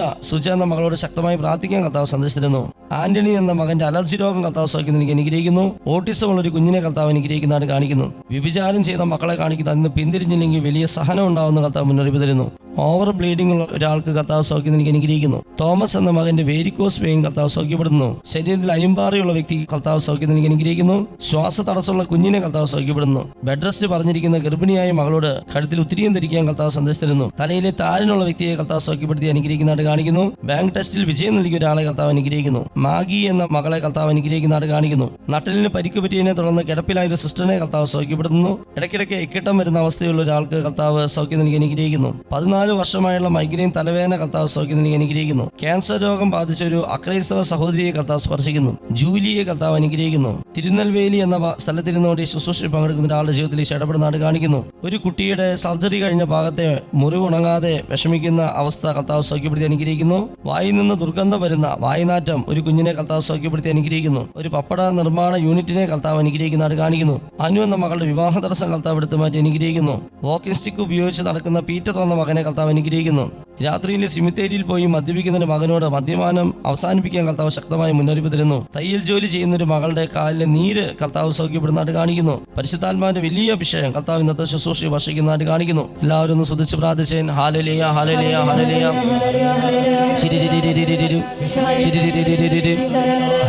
എന്ന മകളോട് ശക്തമായി പ്രാർത്ഥിക്കാൻ കർത്താവ് സന്ദേശിച്ചിരുന്നു. ആന്റണി എന്ന മകന്റെ അലർജി രോഗം കർത്താവ് സൗഖ്യം നൽകി അനുഗ്രഹിക്കുന്നു. ഓട്ടിസം ഉള്ള ഒരു കുഞ്ഞിനെ കർത്താവ് അനുഗ്രഹിക്കുന്നതായിട്ട് കാണിക്കുന്നു. വ്യഭിചാരം ചെയ്ത മക്കളെ കാണിക്കുന്നു. അതിന് പിന്തിരിഞ്ഞില്ലെങ്കിൽ വലിയ സഹനം ഉണ്ടാവുന്ന കർത്താവ് മുന്നറിയിപ്പ് തരുന്നു. ഓവർ ബ്ലീഡിംഗ് ഉള്ള ഒരാൾക്ക് കർത്താവ് സൗഖ്യം നൽകി അനുഗ്രഹിക്കുന്നു. തോമസ് എന്ന മകന്റെ വേരിക്കോസ് വെയിൻ കർത്താവ് സൗഖ്യപ്പെടുന്നു. ശരീരത്തിൽ അരിമ്പാറയുള്ള വ്യക്തി കർത്താവ് സൗഖ്യം നൽകി അനുഗ്രഹിക്കുന്നു. ശ്വാസ തടസ്സമുള്ള കുഞ്ഞിനെ കർത്താവ് സൗഖ്യപ്പെടുന്നു. ബെഡ് റെസ്റ്റ് പറഞ്ഞിരിക്കുന്ന ഗർഭിണിയായ മകളോട് കഴുത്തിൽ ഉത്തിരിയം ധരിക്കാൻ കർത്താവ് സന്ദേശം തരുന്നു. തലയിലെ താരനുള്ള വ്യക്തിയെ കർത്താവ് സൗഖ്യപ്പെടുത്തി അനുഗ്രഹിക്കുന്നതായിട്ട് കാണിക്കുന്നു. ബാങ്ക് ടെസ്റ്റിൽ വിജയം നൽകിയ ഒരാളെ കർത്താവ് അനുഗ്രഹിക്കുന്നു. മാഗി എന്ന മകളെ കർത്താവ് അനുഗ്രഹിക്കുന്നതായിട്ട് കാണിക്കുന്നു. നട്ടലിന് പരിക്ക് പറ്റിയതിനെ തുടർന്ന് കിടപ്പിലായ ഒരു സിസ്റ്ററിനെ കർത്താവ് സൗഖ്യപ്പെടുന്നു. ഇടയ്ക്കിടയ്ക്ക് ഇക്കട്ടം വരുന്ന അവസ്ഥയുള്ള ഒരാൾക്ക് കർത്താവ് സൗഖ്യം നൽകി അനുഗ്രഹിക്കുന്നു. 14 വർഷമായുള്ള മൈഗ്രെയിൻ തലവേദന കർത്താവ് സൗഖ്യം നൽകി അനുഗ്രഹിക്കുന്നു. ക്യാൻസർ രോഗം ബാധിച്ച ഒരു അക്രൈസ്തവ സഹോദരിയെ കർത്താവ് സ്പർശിക്കുന്നു. ജൂലിയെ കർത്താവ് അനുഗ്രഹിക്കുന്നു. തിരുനെൽവേലി എന്ന സ്ഥലത്തിരുന്നുകൊണ്ട് ശുശ്രൂഷയിൽ പങ്കെടുക്കുന്ന ഒരാളുടെ ജീവിതത്തിൽ ഇടപെടുന്നതായിട്ട് കാണിക്കുന്നു. ഒരു കുട്ടിയുടെ സർജറി കഴിഞ്ഞ ഭാഗത്തെ മുറിവുണങ്ങാതെ വിഷമിക്കുന്ന അവസ്ഥ കർത്താവ് സൗഖ്യപ്പെടുത്തി അനുഗ്രഹിക്കുന്നു. വായിൽ നിന്ന് ദുർഗന്ധം വരുന്ന വായുനാറ്റം ഒരു കുഞ്ഞിനെ കർത്താവ് സൗഖ്യപ്പെടുത്തി അനുഗ്രഹിക്കുന്നു. ഒരു പപ്പട നിർമ്മാണ യൂണിറ്റിനെ കർത്താവ് അനുഗ്രഹിക്കുന്നതായിട്ട് കാണിക്കുന്നു. അനു എന്ന മകളുടെ വിവാഹ തടസ്സം കർത്താവ് എടുത്തു മാറ്റി അനുഗ്രഹിക്കുന്നു. വാക്കിംഗ് സ്റ്റിക്ക് ഉപയോഗിച്ച് നടക്കുന്ന പീറ്റർ എന്ന മകനെ കർത്താവ് അനുഗ്രഹിക്കുന്നു. രാത്രിയിൽ സിമിത്തേരിയിൽ പോയി മദ്യപിക്കുന്ന ഒരു മകനോട് മദ്യപാനം അവസാനിപ്പിക്കാൻ കർത്താവ് ശക്തമായി മുന്നറിയിപ്പ് തരുന്നു. തയ്യൽ ജോലി ചെയ്യുന്ന ഒരു മകളുടെ കാലിലെ നീര് കർത്താവ് സൗഖ്യപ്പെടുന്നതായിട്ട് കാണിക്കുന്നു. പരിശുദ്ധാത്മാവിന്റെ വലിയ അഭിഷേകം കർത്താവ് ഇന്നത്തെ ശുശ്രൂഷ വർഷിക്കുന്നതായിട്ട് കാണിക്കുന്നു. എല്ലാവരും ഒന്ന് സ്തുതിച്ച് പ്രാർത്ഥിച്ചേൻ. ഹാലലിയ ഹാലലിയ ഹാലലിയ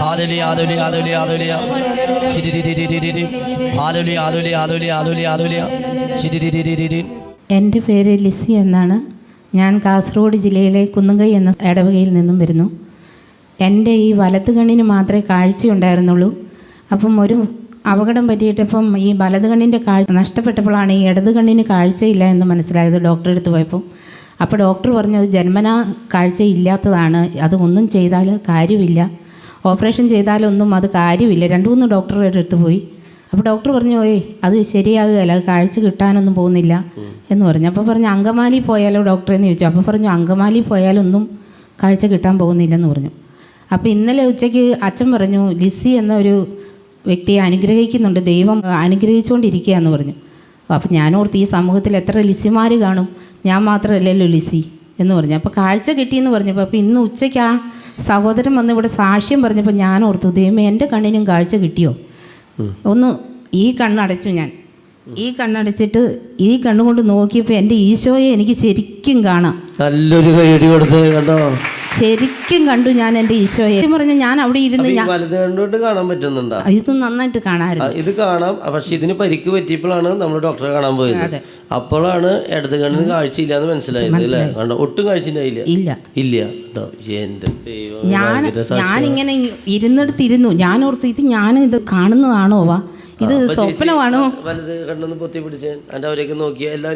ഹാലലിയ ആദോലിയ ആദോലിയ ആദോലിയ ആദോലിയ ആദോലിയ ആദോലിയ ആദോലിയ ആദോലിയ. എൻ്റെ പേര് ലിസി എന്നാണ്. ഞാൻ കാസർഗോഡ് ജില്ലയിലെ കുന്നുങ്കൈ എന്ന ഇടവകയിൽ നിന്നും വരുന്നു. എൻ്റെ ഈ വലത്ത് കണ്ണിന് മാത്രമേ കാഴ്ചയുണ്ടായിരുന്നുള്ളൂ. അപ്പം ഒരു അപകടം പറ്റിയിട്ടപ്പം ഈ വലത് കണ്ണിൻ്റെ കാഴ്ച നഷ്ടപ്പെട്ടപ്പോഴാണ് ഈ ഇടത് കണ്ണിന് കാഴ്ചയില്ല എന്ന് മനസ്സിലായത് ഡോക്ടറെ അടുത്ത് പോയപ്പോൾ. അപ്പോൾ ഡോക്ടർ പറഞ്ഞത് ജന്മനാ കാഴ്ചയില്ലാത്തതാണ്, അത് ഒന്നും ചെയ്താൽ കാര്യമില്ല, ഓപ്പറേഷൻ ചെയ്താലൊന്നും അത് കാര്യമില്ല. 2-3 ഡോക്ടറുടെ അടുത്ത് പോയി. അപ്പോൾ ഡോക്ടർ പറഞ്ഞു, അത് ശരിയാകുകയല്ല, അത് കാഴ്ച കിട്ടാനൊന്നും പോകുന്നില്ല എന്ന് പറഞ്ഞു. അപ്പോൾ പറഞ്ഞു അങ്കമാലി പോയാലോ ഡോക്ടറെ എന്ന് ചോദിച്ചു. അപ്പോൾ പറഞ്ഞു അങ്കമാലി പോയാലൊന്നും കാഴ്ച കിട്ടാൻ പോകുന്നില്ലെന്ന് പറഞ്ഞു. അപ്പോൾ ഇന്നലെ ഉച്ചയ്ക്ക് അച്ഛൻ പറഞ്ഞു ലിസി എന്ന ഒരു വ്യക്തിയെ അനുഗ്രഹിക്കുന്നുണ്ട്, ദൈവം അനുഗ്രഹിച്ചുകൊണ്ടിരിക്കുക എന്ന് പറഞ്ഞു. അപ്പോൾ ഞാനോർത്ത് ഈ സമൂഹത്തിൽ എത്ര ലിസിമാർ കാണും, ഞാൻ മാത്രമല്ലല്ലോ ലിസി എന്ന് പറഞ്ഞു. അപ്പോൾ കാഴ്ച കിട്ടിയെന്ന് പറഞ്ഞപ്പോൾ അപ്പോൾ ഇന്ന് ഉച്ചയ്ക്ക് ആ സഹോദരൻ വന്ന് ഇവിടെ സാക്ഷ്യം പറഞ്ഞപ്പോൾ ഞാൻ ഓർത്തു ദൈവമേ എൻ്റെ കണ്ണിനും കാഴ്ച കിട്ടിയോ. ഒന്ന് ഈ കണ്ണടച്ചു. ഞാൻ ഈ കണ്ണടച്ചിട്ട് ഈ കണ്ണുകൊണ്ട് നോക്കിയപ്പോൾ എൻ്റെ ഈശോയെ എനിക്ക് ശരിക്കും കാണാം. നല്ലൊരു കൈയടി കൊടുത്ത് കണ്ടോ, ശരിക്കും കണ്ടു ഞാൻ എൻ്റെ ഈശോയെ. പറഞ്ഞ ഞാൻ അവിടെ ഇരുന്ന് കാണാൻ പറ്റുന്നുണ്ടോ? ഇത് നന്നായിട്ട് കാണാമായിരുന്നു. ഇത് കാണാം. പക്ഷെ ഇതിന് പരിക്ക് പറ്റിയപ്പോഴാണ് നമ്മൾ ഡോക്ടറെ കാണാൻ പോയത്. അപ്പോഴാണ് ഇടത് കണ്ണിന് കാഴ്ചയില്ല എന്ന് മനസ്സിലായത് അല്ലേ? കണ്ടോ, ഒട്ടും കാഴ്ചയില്ല. ഇല്ല കേട്ടോ. എന്റെ ഞാനിങ്ങനെ ഇരുന്നിടത്തിരുന്നു. ഞാൻ ഓർത്തു ഇത് ഞാൻ ഇത് കാണുന്നതാണോ, ഇത് സ്വപ്നമാണോ?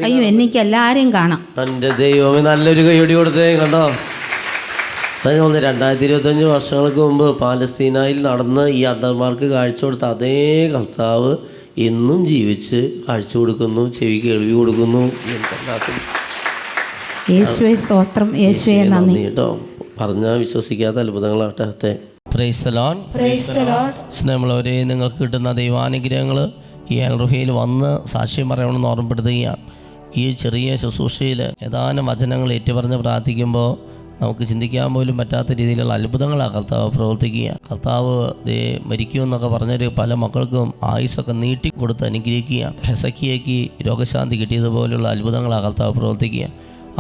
അയ്യോ എനിക്ക് എല്ലാരെയും കാണാം. എന്റെ ദൈവമേ, നല്ലൊരു കൈയടി കൊടുത്തേ. കണ്ടോ, 2025 വർഷങ്ങൾക്ക് മുമ്പ് പാലസ്തീനയിൽ നടന്ന് ഈ അന്ധന്മാർക്ക് കാഴ്ച കൊടുത്ത അതേ കർത്താവ് ഇന്നും ജീവിച്ച് കാഴ്ച കൊടുക്കുന്നു, ചെവി കേൾവി കൊടുക്കുന്നു. യേശുവെ സ്തോത്രം, യേശുവെ നന്ദി. കേട്ടോ, പറഞ്ഞാൽ വിശ്വസിക്കാത്ത അത്ഭുതങ്ങളാട്ടെ. Praise the lord. Praise the lord. സ്നേഹമുള്ളവരെ, നിങ്ങൾക്ക് കിട്ടുന്ന ദൈവാനുഗ്രഹങ്ങൾ ഈ എൽറുഹയിൽ വന്ന് സാക്ഷ്യം പറയണമെന്ന് ഓർമ്മപ്പെടുത്തുകയാണ്. ഈ ചെറിയ ശുശ്രൂഷയിൽ ഏതാനും വചനങ്ങൾ ഏറ്റുപറഞ്ഞ് പ്രാർത്ഥിക്കുമ്പോൾ നമുക്ക് ചിന്തിക്കാൻ പോലും പറ്റാത്ത രീതിയിലുള്ള അത്ഭുതങ്ങളാണ് കർത്താവ് പ്രവർത്തിക്കുക. കർത്താവ് മരിക്കുമെന്നൊക്കെ പറഞ്ഞൊരു പല മക്കൾക്കും ആയുസ്സൊക്കെ നീട്ടിക്കൊടുത്ത് അനുഗ്രഹിക്കുക. ഹെസക്കിയയ്ക്ക് രോഗശാന്തി കിട്ടിയതുപോലുള്ള അത്ഭുതങ്ങളാണ് കർത്താവ് പ്രവർത്തിക്കുക.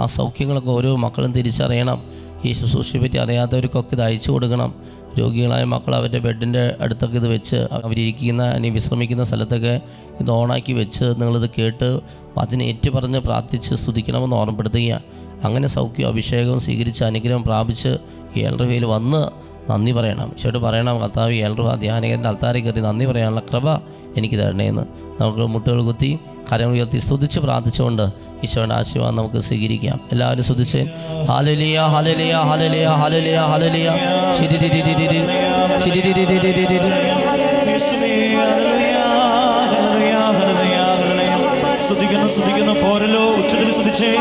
ആ സൗഖ്യങ്ങളൊക്കെ ഓരോ മക്കളും തിരിച്ചറിയണം. ഈ ശുശ്രൂഷയെ പറ്റി അറിയാത്തവർക്കൊക്കെ ഇത് അയച്ചു കൊടുക്കണം. രോഗികളായ മക്കൾ അവരുടെ ബെഡിൻ്റെ അടുത്തൊക്കെ ഇത് വെച്ച് അവരിയ്ക്കുന്ന വിശ്രമിക്കുന്ന സ്ഥലത്തൊക്കെ ഇത് ഓണാക്കി വെച്ച് നിങ്ങളിത് കേട്ട് വചനം ഏറ്റുപറഞ്ഞ് പ്രാർത്ഥിച്ച് സ്തുതിക്കണമെന്ന് ഓർമ്മപ്പെടുത്തുക. അങ്ങനെ സൗഖ്യം അഭിഷേകവും സ്വീകരിച്ച് അനുഗ്രഹം പ്രാപിച്ച് ഈ എൽറുഹയിൽ വന്ന് നന്ദി പറയണം. ഈശോയോട് പറയണം, കർത്താവ് എൽറുഹ ധ്യാനകൻ്റെ അൾത്താരെ കയറി നന്ദി പറയാനുള്ള കൃപ എനിക്ക് തരണേന്ന്. നമുക്ക് മുട്ടുകൾ കുത്തി കരങ്ങൾ ഉയർത്തി സ്തുതിച്ച് പ്രാർത്ഥിച്ചുകൊണ്ട് ഈശോയുടെ ആശീർവാദം നമുക്ക് സ്വീകരിക്കാം. എല്ലാവരും സ്തുതിച്ച് hallelujah hallelujah hallelujah hallelujah hallelujah സ്തുതിക്കുന്നു പോരല്ലോ ഉച്ചത്തിൽ സ്തുതിച്ചേ.